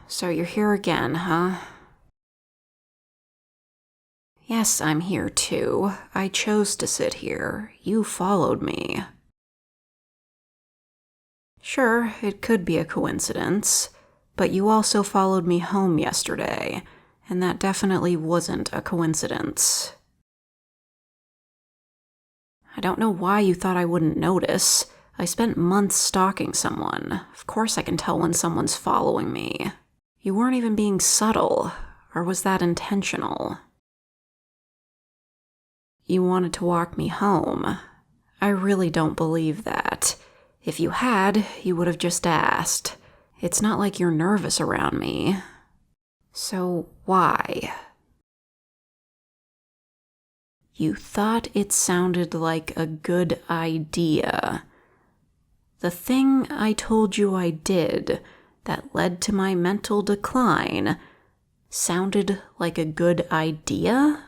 So you're here again, huh? Yes, I'm here too. I chose to sit here. You followed me. Sure, it could be a coincidence, but you also followed me home yesterday, and that definitely wasn't a coincidence. I don't know why you thought I wouldn't notice. I spent months stalking someone. Of course I can tell when someone's following me. You weren't even being subtle, or was that intentional? You wanted to walk me home. I really don't believe that. If you had, you would have just asked. It's not like you're nervous around me. So why? You thought it sounded like a good idea. The thing I told you I did that led to my mental decline sounded like a good idea?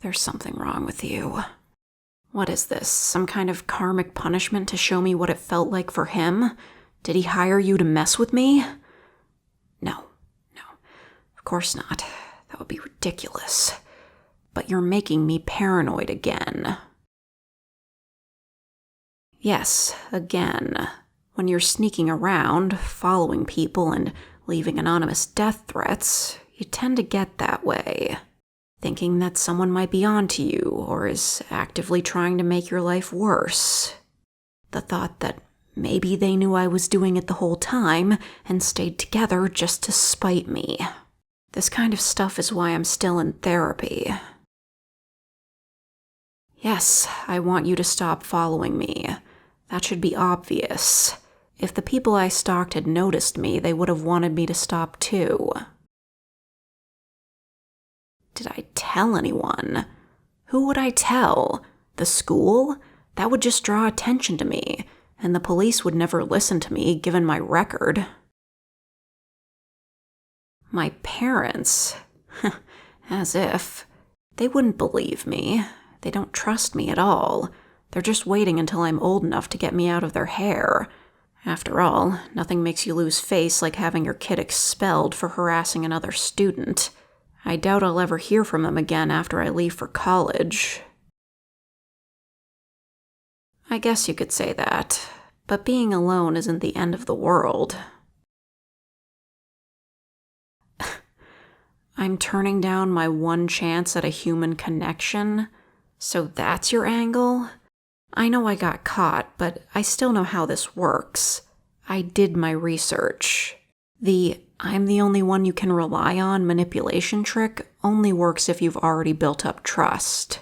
There's something wrong with you. What is this, some kind of karmic punishment to show me what it felt like for him? Did he hire you to mess with me? No, of course not. That would be ridiculous. But you're making me paranoid again. Yes, again. When you're sneaking around, following people, and leaving anonymous death threats, you tend to get that way. Thinking that someone might be onto you, or is actively trying to make your life worse. The thought that maybe they knew I was doing it the whole time, and stayed together just to spite me. This kind of stuff is why I'm still in therapy. Yes, I want you to stop following me. That should be obvious. If the people I stalked had noticed me, they would have wanted me to stop too. Did I tell anyone? Who would I tell? The school? That would just draw attention to me, and the police would never listen to me, given my record. My parents? As if. They wouldn't believe me. They don't trust me at all. They're just waiting until I'm old enough to get me out of their hair. After all, nothing makes you lose face like having your kid expelled for harassing another student. I doubt I'll ever hear from them again after I leave for college. I guess you could say that, but being alone isn't the end of the world. I'm turning down my one chance at a human connection? So that's your angle? I know I got caught, but I still know how this works. I did my research. The "I'm the only one you can rely on" manipulation trick only works if you've already built up trust.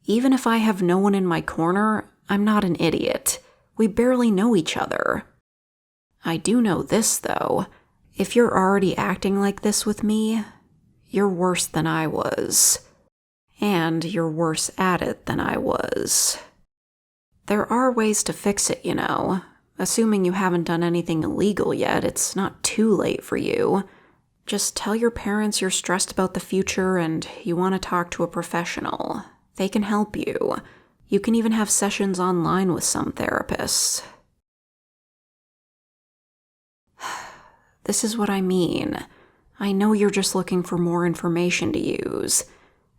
Even if I have no one in my corner, I'm not an idiot. We barely know each other. I do know this, though. If you're already acting like this with me, you're worse than I was. And you're worse at it than I was. There are ways to fix it, you know. Assuming you haven't done anything illegal yet, it's not too late for you. Just tell your parents you're stressed about the future and you want to talk to a professional. They can help you. You can even have sessions online with some therapists. This is what I mean. I know you're just looking for more information to use.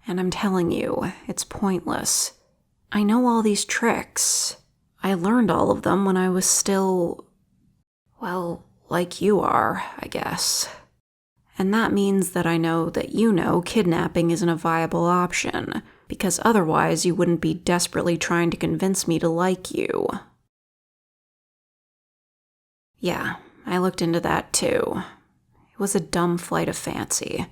And I'm telling you, it's pointless. I know all these tricks. I learned all of them when I was still, well, like you are, I guess. And that means that I know that you know kidnapping isn't a viable option, because otherwise you wouldn't be desperately trying to convince me to like you. Yeah, I looked into that too. It was a dumb flight of fancy.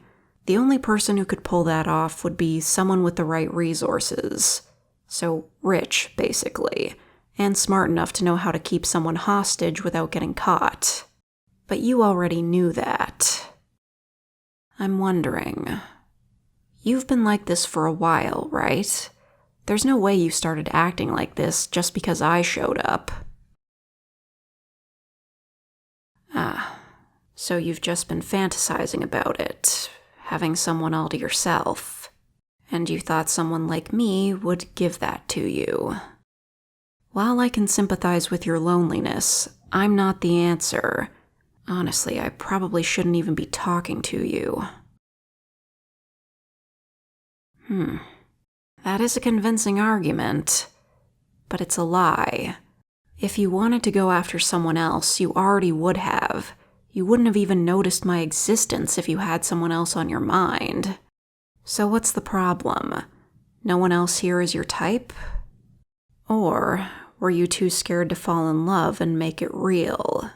The only person who could pull that off would be someone with the right resources. So rich, basically. And smart enough to know how to keep someone hostage without getting caught. But you already knew that. I'm wondering. You've been like this for a while, right? There's no way you started acting like this just because I showed up. So you've just been fantasizing about it, having someone all to yourself. And you thought someone like me would give that to you. While I can sympathize with your loneliness, I'm not the answer. Honestly, I probably shouldn't even be talking to you. That is a convincing argument, but it's a lie. If you wanted to go after someone else, you already would have. You wouldn't have even noticed my existence if you had someone else on your mind. So what's the problem? No one else here is your type? Or were you too scared to fall in love and make it real?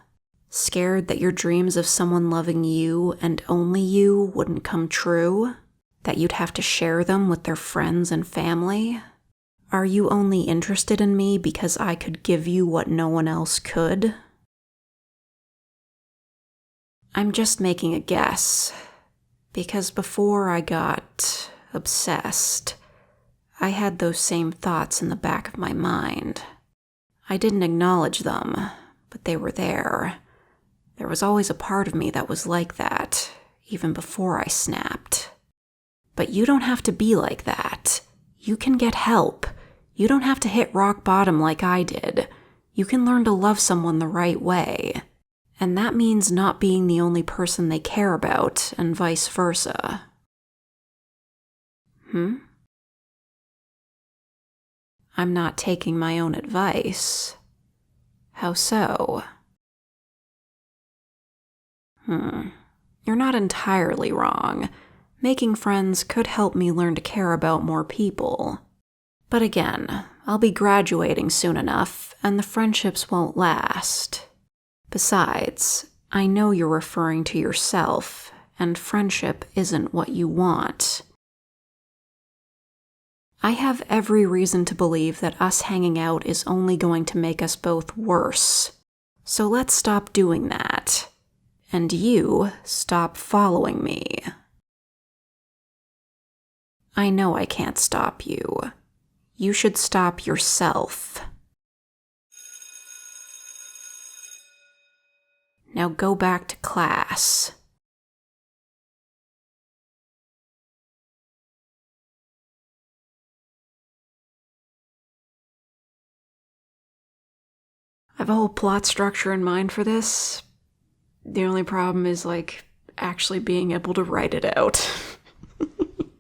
Scared that your dreams of someone loving you and only you wouldn't come true? That you'd have to share them with their friends and family? Are you only interested in me because I could give you what no one else could? I'm just making a guess, because before I got obsessed, I had those same thoughts in the back of my mind. I didn't acknowledge them, but they were there. There was always a part of me that was like that, even before I snapped. But you don't have to be like that. You can get help. You don't have to hit rock bottom like I did. You can learn to love someone the right way. And that means not being the only person they care about, and vice versa. I'm not taking my own advice. How so? You're not entirely wrong. Making friends could help me learn to care about more people. But again, I'll be graduating soon enough, and the friendships won't last. Besides, I know you're referring to yourself, and friendship isn't what you want. I have every reason to believe that us hanging out is only going to make us both worse. So let's stop doing that. And you stop following me. I know I can't stop you. You should stop yourself. Now go back to class. I have a whole plot structure in mind for this. The only problem is, actually being able to write it out.